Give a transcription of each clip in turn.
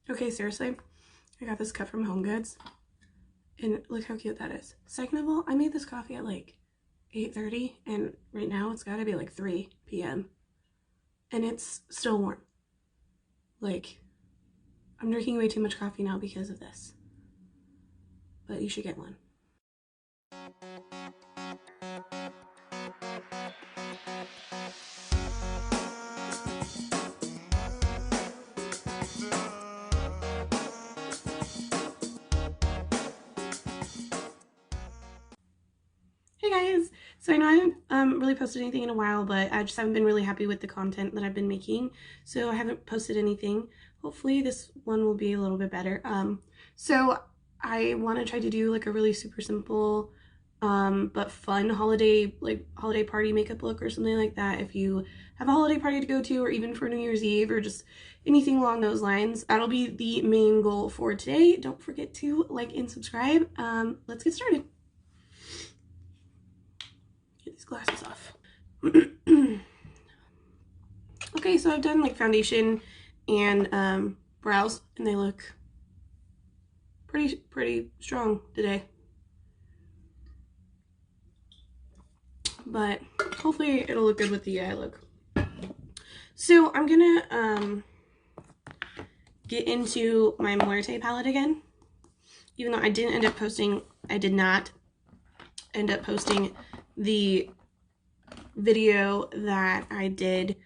Okay, seriously, I got this cup from HomeGoods, and look how cute that is. Second of all, I made this coffee at like 8:30, and right now it's gotta be like 3 p.m. and it's still warm. Like, I'm drinking way too much coffee now because of this, but you should get one. Hey guys! So I know I haven't really posted anything in a while, but I just haven't been really happy with the content that I've been making, so I haven't posted anything. Hopefully this one will be a little bit better. So I want to try to do like a really super simple but fun holiday party makeup look or something like that. If you have a holiday party to go to, or even for New Year's Eve, or just anything along those lines, that'll be the main goal for today. Don't forget to like and subscribe. Let's get started. Get these glasses off. Okay, so I've done like foundation and brows, and they look pretty strong today. But hopefully it'll look good with the eye look. So I'm gonna get into my Muerte palette again. Even though I did not end up posting the video that I did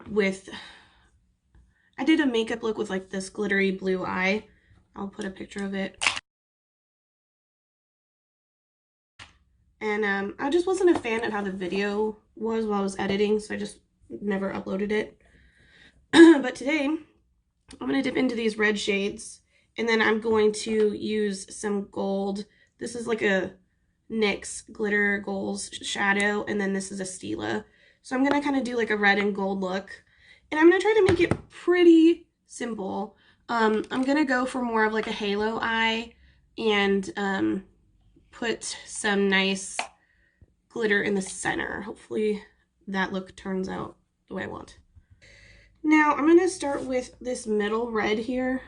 with, I did a makeup look with like this glittery blue eye. I'll put a picture of it. And I just wasn't a fan of how the video was while I was editing, so I just never uploaded it. But today, I'm going to dip into these red shades, and then I'm going to use some gold. This is like a NYX Glitter Goals shadow, and then this is a Stila. So I'm going to kind of do like a red and gold look, and I'm going to try to make it pretty simple. I'm going to go for more of like a halo eye, and put some nice glitter in the center. Hopefully that look turns out the way I want. Now I'm going to start with this middle red here.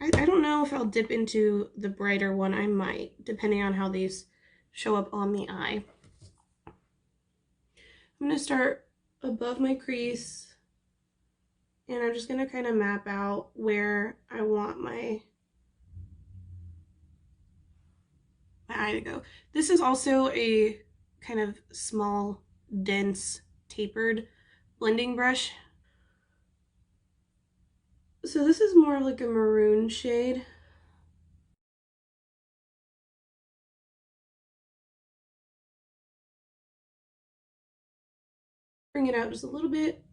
I don't know if I'll dip into the brighter one. I might, depending on how these show up on the eye. I'm going to start above my crease, and I'm just going to kind of map out where I want my eye to go. This is also a kind of small, dense, tapered blending brush. So this is more like a maroon shade. Bring it out just a little bit.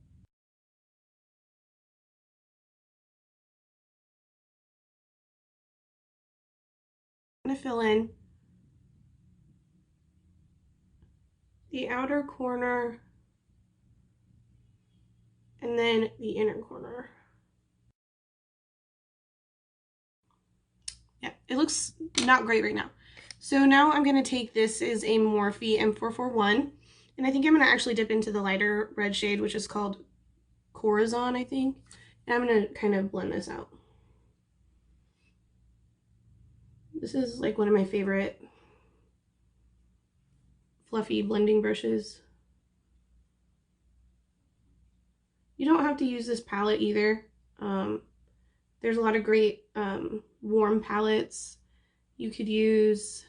I'm going to fill in the outer corner and then the inner corner. Yeah, it looks not great right now. So now I'm going to take, this is a Morphe M441, and I think I'm going to actually dip into the lighter red shade, which is called Corazon, I think. And I'm going to kind of blend this out. This is like one of my favorite fluffy blending brushes. You don't have to use this palette either. There's a lot of great warm palettes. You could use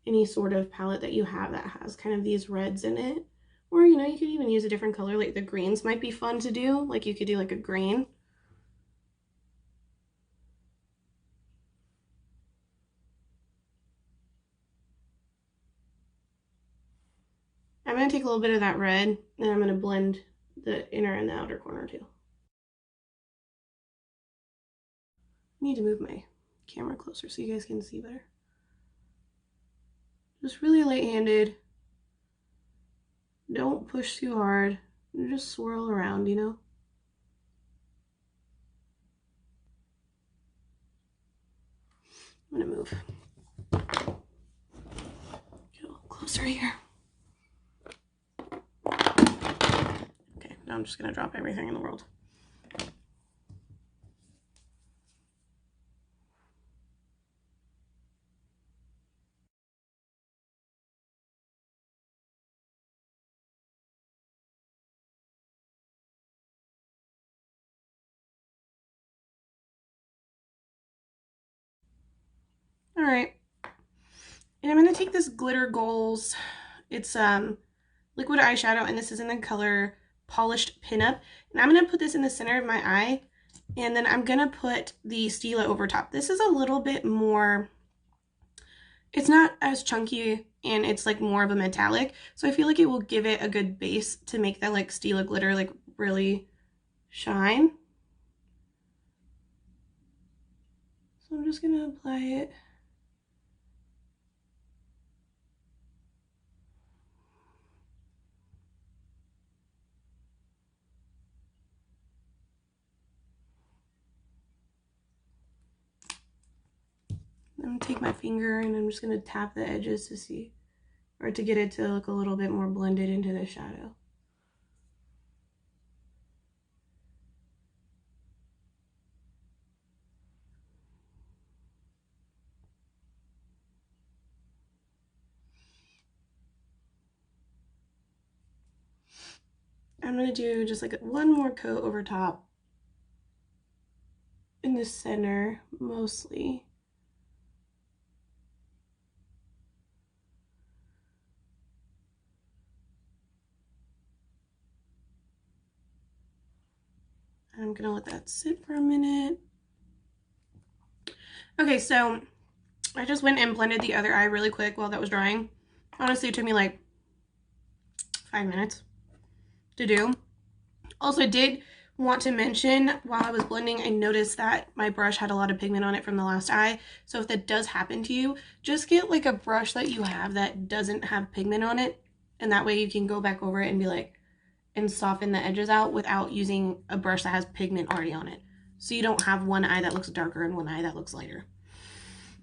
any sort of palette that you have that has kind of these reds in it. Or, you know, you could even use a different color, like the greens might be fun to do. Like you could do like a green. I'm going to take a little bit of that red, and I'm going to blend the inner and the outer corner too. I need to move my camera closer so you guys can see better. Just really light-handed. Don't push too hard. Just swirl around, you know? I'm gonna move. Get a little closer here. Okay, now I'm just gonna drop everything in the world. All right. And I'm going to take this Glitter Goals. It's liquid eyeshadow, and this is in the color Polished Pinup. And I'm going to put this in the center of my eye, and then I'm going to put the Stila over top. This is a little bit more, it's not as chunky, and it's like more of a metallic, so I feel like it will give it a good base to make that like Stila glitter like really shine. So I'm just going to apply it. I'm going to take my finger and I'm just going to tap the edges to see, or to get it to look a little bit more blended into the shadow. I'm going to do just like one more coat over top in the center mostly. I'm gonna let that sit for a minute. Okay, so I just went and blended the other eye really quick while that was drying. Honestly, it took me like 5 minutes to do. Also, I did want to mention, while I was blending, I noticed that my brush had a lot of pigment on it from the last eye. So if that does happen to you, just get like a brush that you have that doesn't have pigment on it, and that way you can go back over it and be like, and soften the edges out without using a brush that has pigment already on it. So you don't have one eye that looks darker and one eye that looks lighter.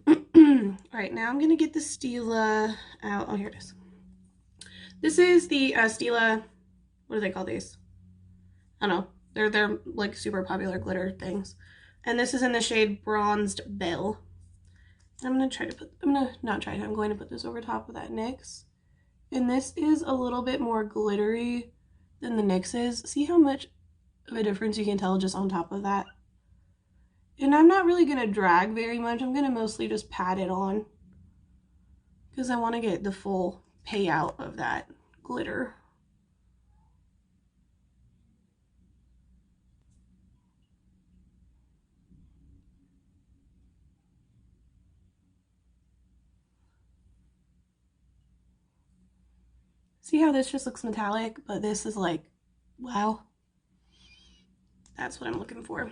Alright, now I'm going to get the Stila out. Oh, here it is. This is the Stila, what do they call these? I don't know. They're like super popular glitter things. And this is in the shade Bronzed Belle. I'm going to put this over top of that NYX. And this is a little bit more glittery than the NYX is. See how much of a difference you can tell just on top of that? And I'm not really going to drag very much. I'm going to mostly just pat it on, because I want to get the full payout of that glitter. See how this just looks metallic, but this is like, wow. That's what I'm looking for.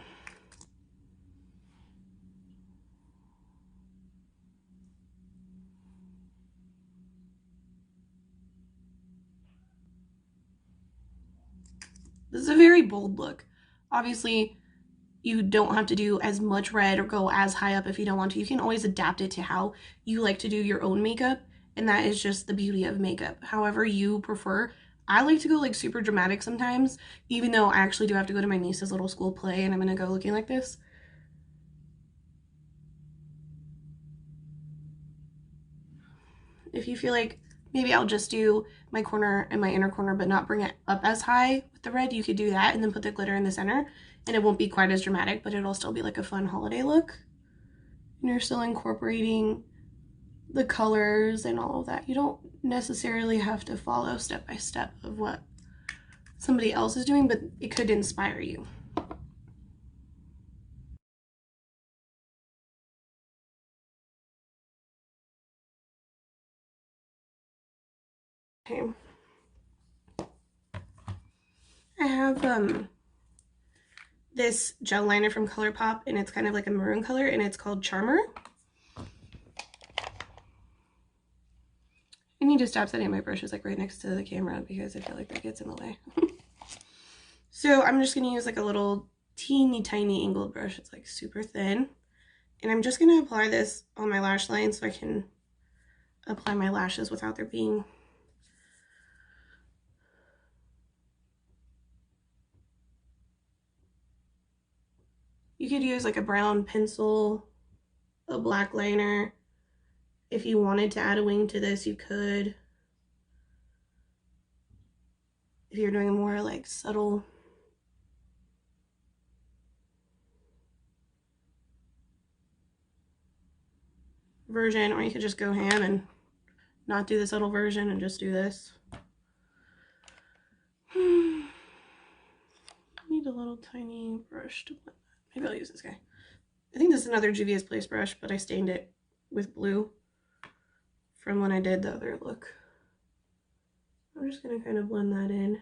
This is a very bold look. Obviously, you don't have to do as much red or go as high up if you don't want to. You can always adapt it to how you like to do your own makeup, and that is just the beauty of makeup. However you prefer. I like to go like super dramatic sometimes, even though I actually do have to go to my niece's little school play and I'm gonna go looking like this. If you feel like maybe I'll just do my corner and my inner corner but not bring it up as high with the red, you could do that and then put the glitter in the center, and it won't be quite as dramatic, but it'll still be like a fun holiday look. And you're still incorporating the colors and all of that. You don't necessarily have to follow step by step of what somebody else is doing, but it could inspire you. Okay. I have this gel liner from ColourPop, and it's kind of like a maroon color, and it's called Charmer. I need to stop setting my brushes like right next to the camera because I feel like that gets in the way. So I'm just going to use like a little teeny tiny angled brush. It's like super thin. And I'm just going to apply this on my lash line so I can apply my lashes without there being you could use like a brown pencil, a black liner. If you wanted to add a wing to this, you could. If you're doing a more like subtle version, or you could just go ham and not do this little version and just do this. I need a little tiny brush to blend that. Maybe I'll use this guy. I think this is another Juvia's Place brush, but I stained it with blue from when I did the other look. I'm just going to kind of blend that in.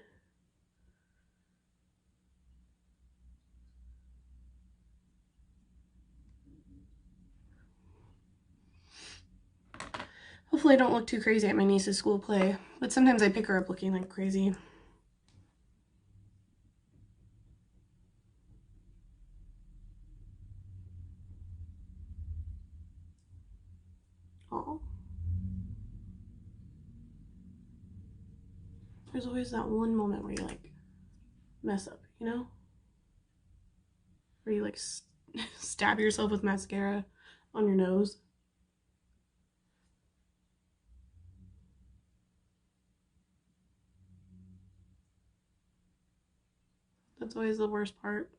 Hopefully I don't look too crazy at my niece's school play, but sometimes I pick her up looking like crazy. Oh. There's always that one moment where you like mess up, you know? Where you like stab yourself with mascara on your nose. That's always the worst part.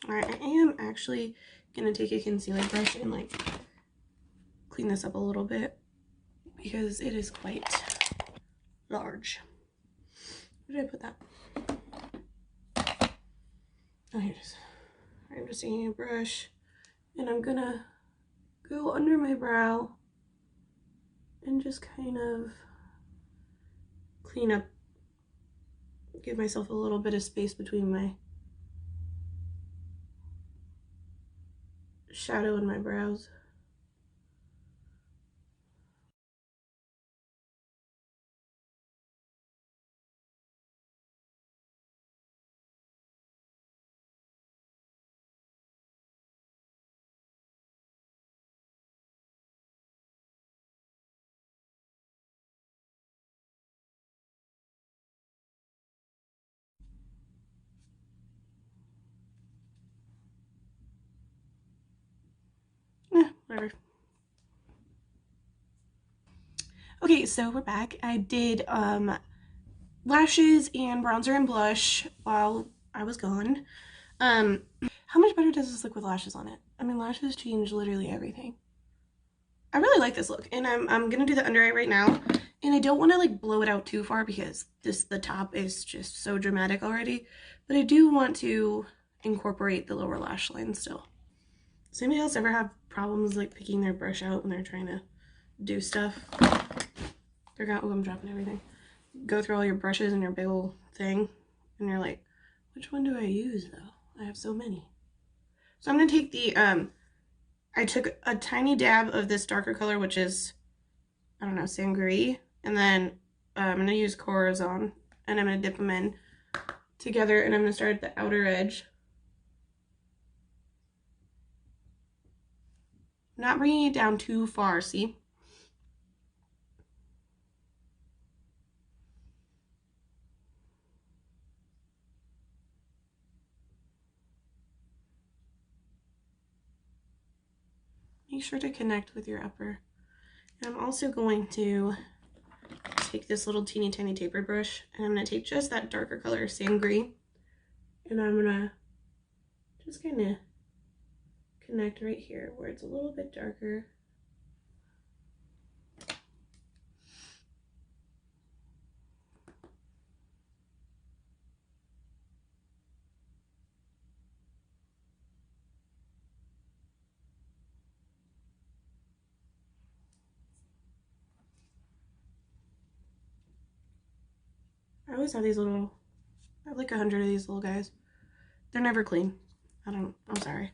Alright, I am actually going to take a concealer brush and like clean this up a little bit because it is quite large. Where did I put that? Oh, here it is. I'm just taking a brush and I'm going to go under my brow and just kind of clean up, give myself a little bit of space between my shadow and my brows. Whatever. Okay, so we're back. I did lashes and bronzer and blush while I was gone. How much better does this look with lashes on it? I mean, lashes change literally everything. I really like this look, and I'm gonna do the under eye right now, and I don't want to like blow it out too far because the top is just so dramatic already, but I do want to incorporate the lower lash line still. Does anybody else ever have problems like picking their brush out when they're trying to do stuff? They're gonna, oh, I'm dropping everything. Go through all your brushes and your big old thing, and you're like, which one do I use though? I have so many. So I'm gonna take the, I took a tiny dab of this darker color, which is, I don't know, Sangre, and then I'm gonna use Corazon, and I'm gonna dip them in together, and I'm gonna start at the outer edge. Not bringing it down too far, see? Make sure to connect with your upper. And I'm also going to take this little teeny tiny tapered brush, and I'm going to take just that darker color, Sangre, and I'm going to just kind of connect right here where it's a little bit darker. I always have these little, I have like 100 of these little guys. They're never clean. I'm sorry.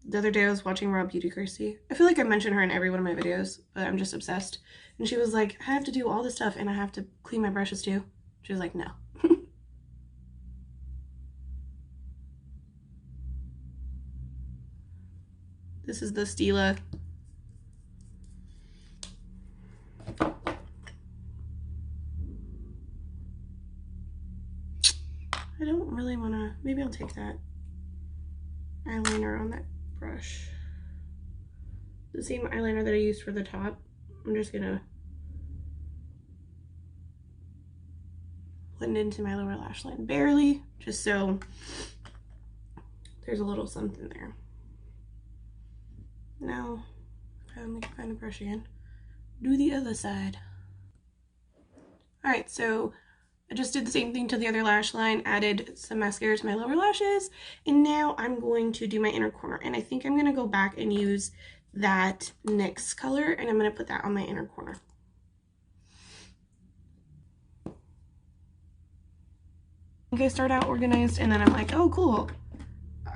The other day I was watching Raw Beauty Kirsty. I feel like I mention her in every one of my videos, but I'm just obsessed. And she was like, I have to do all this stuff and I have to clean my brushes too. She was like, no. This is the Stila. I don't really want to, maybe I'll take that eyeliner on that brush. The same eyeliner that I used for the top. I'm just gonna blend into my lower lash line barely, just so there's a little something there. Now, finally find a brush again. Do the other side. Alright, so I just did the same thing to the other lash line, added some mascara to my lower lashes, and now I'm going to do my inner corner. And I think I'm going to go back and use that NYX color, and I'm going to put that on my inner corner. I think I start out organized, and then I'm like, oh cool,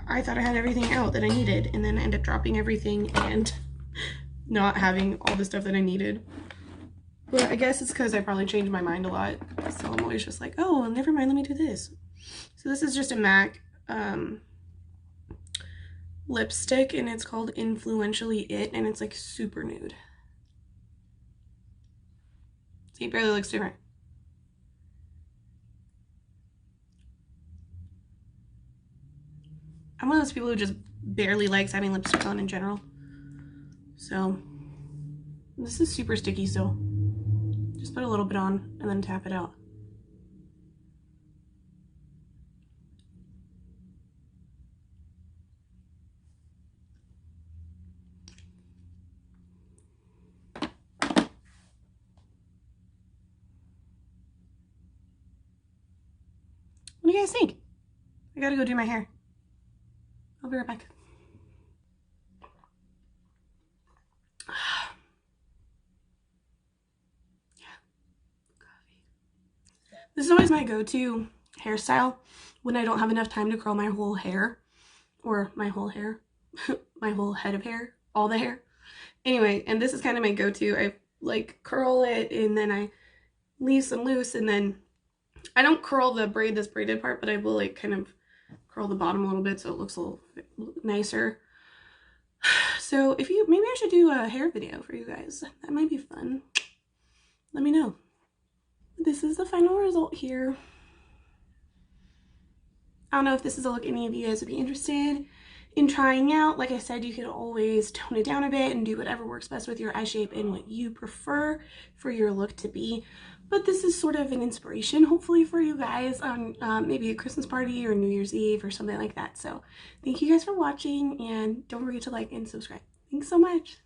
I thought I had everything out that I needed, and then I end up dropping everything and not having all the stuff that I needed. But I guess it's because I probably changed my mind a lot, so I'm always just like, oh, never mind, let me do this. So this is just a MAC lipstick, and it's called Influentially It, and it's like super nude. See, it barely looks different. I'm one of those people who just barely likes having lipstick on in general. So this is super sticky still. Just put a little bit on and then tap it out. What do you guys think? I gotta go do my hair. I'll be right back. This is always my go-to hairstyle when I don't have enough time to curl my whole hair, or my whole hair, my whole head of hair, all the hair. Anyway, and this is kind of my go-to. I like curl it and then I leave some loose, and then I don't curl the braid, this braided part, but I will like kind of curl the bottom a little bit so it looks a little nicer. So if you, maybe I should do a hair video for you guys. That might be fun. Let me know. This is the final result here. I don't know if this is a look any of you guys would be interested in trying out. Like I said, you can always tone it down a bit and do whatever works best with your eye shape and what you prefer for your look to be. But this is sort of an inspiration, hopefully, for you guys on maybe a Christmas party or New Year's Eve or something like that. So thank you guys for watching, and don't forget to like and subscribe. Thanks so much.